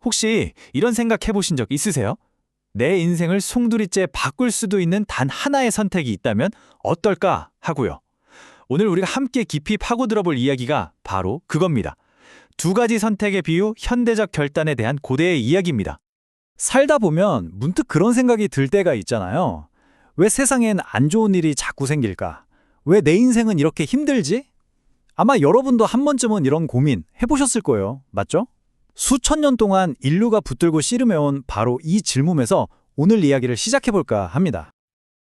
혹시 이런 생각 해보신 적 있으세요? 내 인생을 송두리째 바꿀 수도 있는 단 하나의 선택이 있다면 어떨까 하고요. 오늘 우리가 함께 깊이 파고들어 볼 이야기가 바로 그겁니다. 두 가지 선택의 비유, 현대적 결단에 대한 고대의 이야기입니다. 살다 보면 문득 그런 생각이 들 때가 있잖아요. 왜 세상엔 안 좋은 일이 자꾸 생길까? 왜 내 인생은 이렇게 힘들지? 아마 여러분도 한 번쯤은 이런 고민 해보셨을 거예요. 맞죠? 수천 년 동안 인류가 붙들고 씨름해온 바로 이 질문에서 오늘 이야기를 시작해볼까 합니다.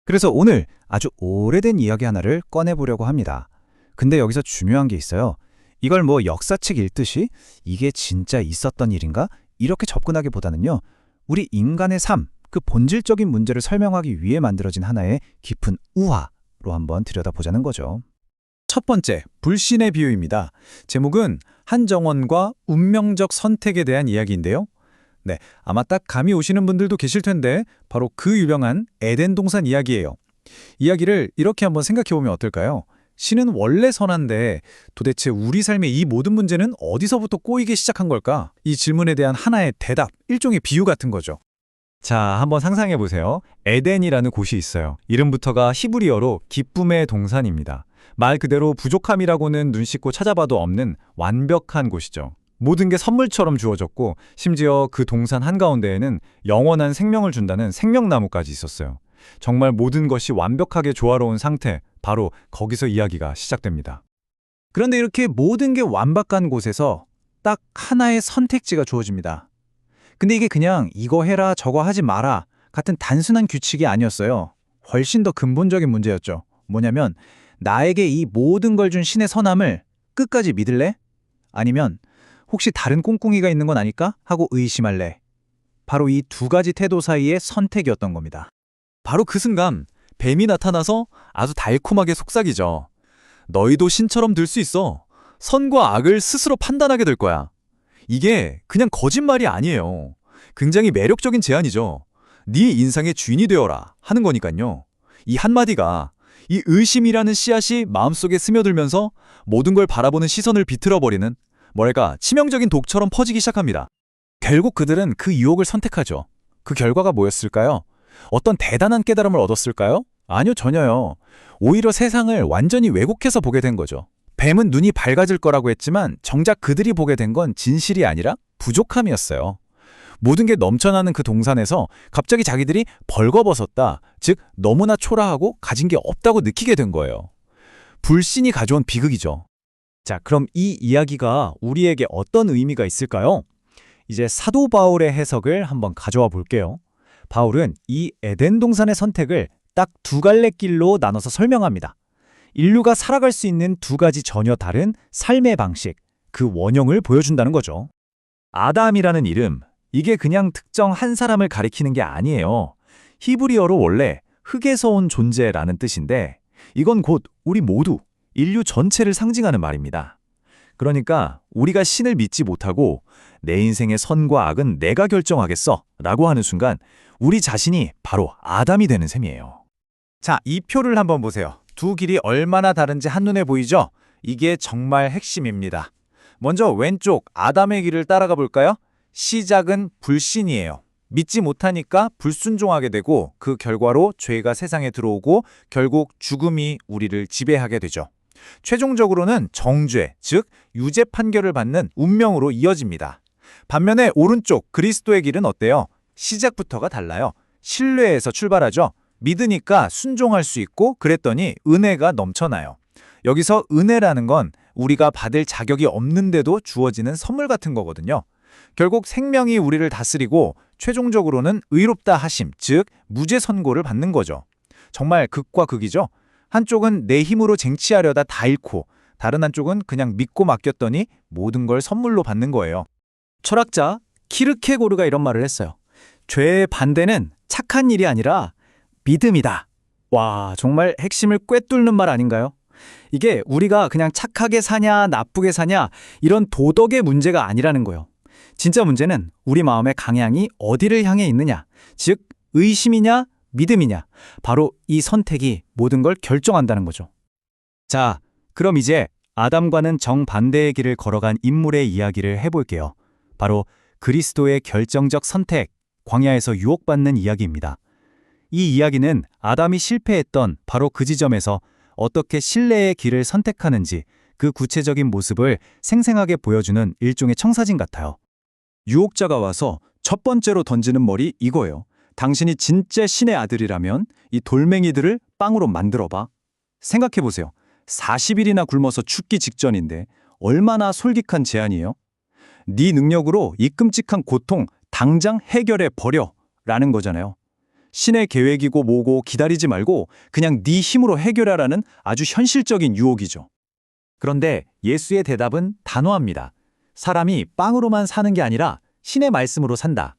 그래서 오늘 아주 오래된 이야기 하나를 꺼내보려고 합니다. 근데 여기서 중요한 게 있어요. 이걸 뭐 역사책 읽듯이 이게 진짜 있었던 일인가? 이렇게 접근하기보다는요. 우리 인간의 삶, 그 본질적인 문제를 설명하기 위해 만들어진 하나의 깊은 우화로 한번 들여다보자는 거죠. 첫 번째, 불신의 비유입니다. 제목은 한정원과 운명적 선택에 대한 이야기인데요. 네, 아마 딱 감이 오시는 분들도 계실 텐데 바로 그 유명한 에덴 동산 이야기예요. 이야기를 이렇게 한번 생각해보면 어떨까요? 신은 원래 선한데 도대체 우리 삶의 이 모든 문제는 어디서부터 꼬이기 시작한 걸까? 이 질문에 대한 하나의 대답, 일종의 비유 같은 거죠. 자, 한번 상상해 보세요. 에덴이라는 곳이 있어요. 이름부터가 히브리어로 기쁨의 동산입니다. 말 그대로 부족함이라고는 눈 씻고 찾아봐도 없는 완벽한 곳이죠. 모든 게 선물처럼 주어졌고 심지어 그 동산 한가운데에는 영원한 생명을 준다는 생명나무까지 있었어요. 정말 모든 것이 완벽하게 조화로운 상태, 바로 거기서 이야기가 시작됩니다. 그런데 이렇게 모든 게 완벽한 곳에서 딱 하나의 선택지가 주어집니다. 근데 이게 그냥 이거 해라 저거 하지 마라 같은 단순한 규칙이 아니었어요. 훨씬 더 근본적인 문제였죠. 뭐냐면 나에게 이 모든 걸 준 신의 선함을 끝까지 믿을래? 아니면 혹시 다른 꿍꿍이가 있는 건 아닐까? 하고 의심할래? 바로 이 두 가지 태도 사이의 선택이었던 겁니다. 바로 그 순간 뱀이 나타나서 아주 달콤하게 속삭이죠. 너희도 신처럼 될 수 있어. 선과 악을 스스로 판단하게 될 거야. 이게 그냥 거짓말이 아니에요. 굉장히 매력적인 제안이죠. 네 인생의 주인이 되어라 하는 거니까요. 이 한마디가 이 의심이라는 씨앗이 마음속에 스며들면서 모든 걸 바라보는 시선을 비틀어버리는 뭐랄까 치명적인 독처럼 퍼지기 시작합니다. 결국 그들은 그 유혹을 선택하죠. 그 결과가 뭐였을까요? 어떤 대단한 깨달음을 얻었을까요? 아니요, 전혀요. 오히려 세상을 완전히 왜곡해서 보게 된 거죠. 뱀은 눈이 밝아질 거라고 했지만 정작 그들이 보게 된 건 진실이 아니라 부족함이었어요. 모든 게 넘쳐나는 그 동산에서 갑자기 자기들이 벌거벗었다, 즉 너무나 초라하고 가진 게 없다고 느끼게 된 거예요. 불신이 가져온 비극이죠. 자, 그럼 이 이야기가 우리에게 어떤 의미가 있을까요? 이제 사도 바울의 해석을 한번 가져와 볼게요. 바울은 이 에덴 동산의 선택을 딱 두 갈래 길로 나눠서 설명합니다. 인류가 살아갈 수 있는 두 가지 전혀 다른 삶의 방식, 그 원형을 보여준다는 거죠. 아담이라는 이름, 이게 그냥 특정 한 사람을 가리키는 게 아니에요. 히브리어로 원래 흙에서 온 존재라는 뜻인데 이건 곧 우리 모두, 인류 전체를 상징하는 말입니다. 그러니까 우리가 신을 믿지 못하고 내 인생의 선과 악은 내가 결정하겠어 라고 하는 순간 우리 자신이 바로 아담이 되는 셈이에요. 자, 이 표를 한번 보세요. 두 길이 얼마나 다른지 한눈에 보이죠? 이게 정말 핵심입니다. 먼저 왼쪽 아담의 길을 따라가 볼까요? 시작은 불신이에요. 믿지 못하니까 불순종하게 되고 그 결과로 죄가 세상에 들어오고 결국 죽음이 우리를 지배하게 되죠. 최종적으로는 정죄, 즉 유죄 판결을 받는 운명으로 이어집니다. 반면에 오른쪽 그리스도의 길은 어때요? 시작부터가 달라요. 신뢰에서 출발하죠. 믿으니까 순종할 수 있고 그랬더니 은혜가 넘쳐나요. 여기서 은혜라는 건 우리가 받을 자격이 없는데도 주어지는 선물 같은 거거든요. 결국 생명이 우리를 다스리고 최종적으로는 의롭다 하심, 즉 무죄 선고를 받는 거죠. 정말 극과 극이죠. 한쪽은 내 힘으로 쟁취하려다 다 잃고 다른 한쪽은 그냥 믿고 맡겼더니 모든 걸 선물로 받는 거예요. 철학자 키르케고르가 이런 말을 했어요. 죄의 반대는 착한 일이 아니라 믿음이다. 와, 정말 핵심을 꿰뚫는 말 아닌가요? 이게 우리가 그냥 착하게 사냐 나쁘게 사냐 이런 도덕의 문제가 아니라는 거예요. 진짜 문제는 우리 마음의 강향이 어디를 향해 있느냐, 즉 의심이냐 믿음이냐, 바로 이 선택이 모든 걸 결정한다는 거죠. 자, 그럼 이제 아담과는 정반대의 길을 걸어간 인물의 이야기를 해볼게요. 바로 그리스도의 결정적 선택, 광야에서 유혹받는 이야기입니다. 이 이야기는 아담이 실패했던 바로 그 지점에서 어떻게 신뢰의 길을 선택하는지 그 구체적인 모습을 생생하게 보여주는 일종의 청사진 같아요. 유혹자가 와서 첫 번째로 던지는 말이 이거예요. 당신이 진짜 신의 아들이라면 이 돌멩이들을 빵으로 만들어봐. 생각해보세요. 40일이나 굶어서 죽기 직전인데 얼마나 솔깃한 제안이에요? 네 능력으로 이 끔찍한 고통 당장 해결해 버려 라는 거잖아요. 신의 계획이고 뭐고 기다리지 말고 그냥 네 힘으로 해결하라는 아주 현실적인 유혹이죠. 그런데 예수의 대답은 단호합니다. 사람이 빵으로만 사는 게 아니라 신의 말씀으로 산다.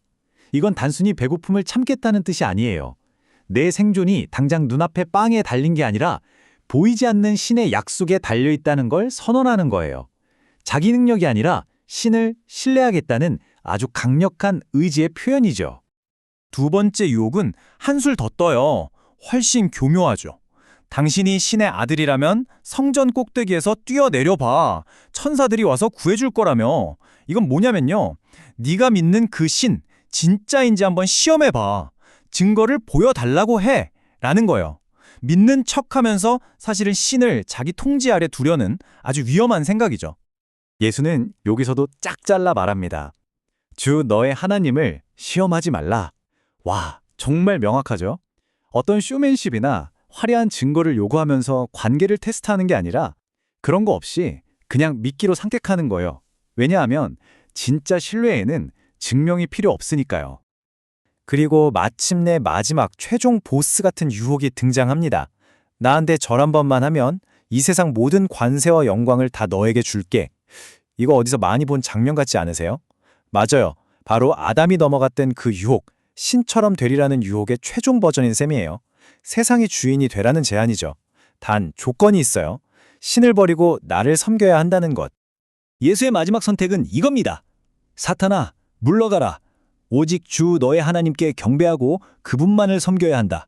이건 단순히 배고픔을 참겠다는 뜻이 아니에요. 내 생존이 당장 눈앞에 빵에 달린 게 아니라 보이지 않는 신의 약속에 달려있다는 걸 선언하는 거예요. 자기 능력이 아니라 신을 신뢰하겠다는 아주 강력한 의지의 표현이죠. 두 번째 유혹은 한술 더 떠요. 훨씬 교묘하죠. 당신이 신의 아들이라면 성전 꼭대기에서 뛰어내려봐. 천사들이 와서 구해줄 거라며. 이건 뭐냐면요. 네가 믿는 그 신, 진짜인지 한번 시험해봐. 증거를 보여달라고 해. 라는 거예요. 믿는 척하면서 사실은 신을 자기 통제 아래 두려는 아주 위험한 생각이죠. 예수는 여기서도 짝 잘라 말합니다. 주 너의 하나님을 시험하지 말라. 와, 정말 명확하죠? 어떤 쇼맨십이나 화려한 증거를 요구하면서 관계를 테스트하는 게 아니라 그런 거 없이 그냥 믿기로 선택하는 거예요. 왜냐하면 진짜 신뢰에는 증명이 필요 없으니까요. 그리고 마침내 마지막 최종 보스 같은 유혹이 등장합니다. 나한테 절 한 번만 하면 이 세상 모든 관세와 영광을 다 너에게 줄게. 이거 어디서 많이 본 장면 같지 않으세요? 맞아요. 바로 아담이 넘어갔던 그 유혹, 신처럼 되리라는 유혹의 최종 버전인 셈이에요. 세상의 주인이 되라는 제안이죠. 단 조건이 있어요. 신을 버리고 나를 섬겨야 한다는 것. 예수의 마지막 선택은 이겁니다. 사탄아, 물러가라. 오직 주 너의 하나님께 경배하고 그분만을 섬겨야 한다.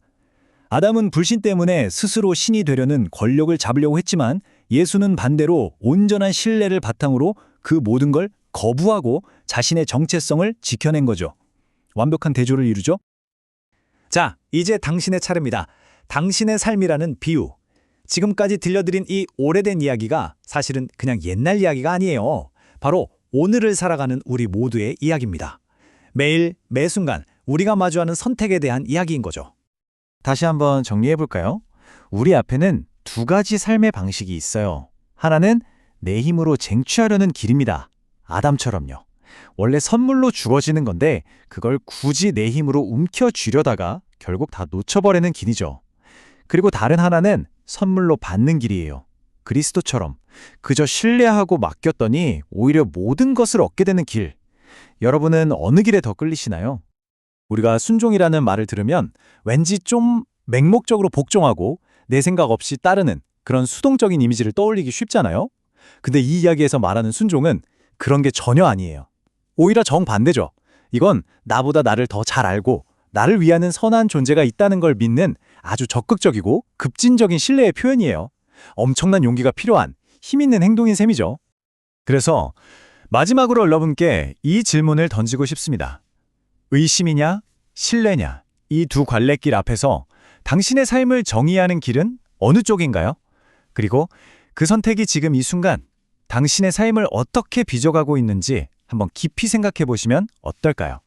아담은 불신 때문에 스스로 신이 되려는 권력을 잡으려고 했지만 예수는 반대로 온전한 신뢰를 바탕으로 그 모든 걸 거부하고 자신의 정체성을 지켜낸 거죠. 완벽한 대조를 이루죠? 자, 이제 당신의 차례입니다. 당신의 삶이라는 비유. 지금까지 들려드린 이 오래된 이야기가 사실은 그냥 옛날 이야기가 아니에요. 바로 오늘을 살아가는 우리 모두의 이야기입니다. 매일, 매 순간 우리가 마주하는 선택에 대한 이야기인 거죠. 다시 한번 정리해 볼까요? 우리 앞에는 두 가지 삶의 방식이 있어요. 하나는 내 힘으로 쟁취하려는 길입니다. 아담처럼요. 원래 선물로 주어지는 건데 그걸 굳이 내 힘으로 움켜쥐려다가 결국 다 놓쳐버리는 길이죠. 그리고 다른 하나는 선물로 받는 길이에요. 그리스도처럼 그저 신뢰하고 맡겼더니 오히려 모든 것을 얻게 되는 길. 여러분은 어느 길에 더 끌리시나요? 우리가 순종이라는 말을 들으면 왠지 좀 맹목적으로 복종하고 내 생각 없이 따르는 그런 수동적인 이미지를 떠올리기 쉽잖아요? 근데 이 이야기에서 말하는 순종은 그런 게 전혀 아니에요. 오히려 정반대죠. 이건 나보다 나를 더 잘 알고 나를 위하는 선한 존재가 있다는 걸 믿는 아주 적극적이고 급진적인 신뢰의 표현이에요. 엄청난 용기가 필요한 힘 있는 행동인 셈이죠. 그래서 마지막으로 여러분께 이 질문을 던지고 싶습니다. 의심이냐, 신뢰냐, 이 두 갈래길 앞에서 당신의 삶을 정의하는 길은 어느 쪽인가요? 그리고 그 선택이 지금 이 순간 당신의 삶을 어떻게 빚어가고 있는지 한번 깊이 생각해 보시면 어떨까요?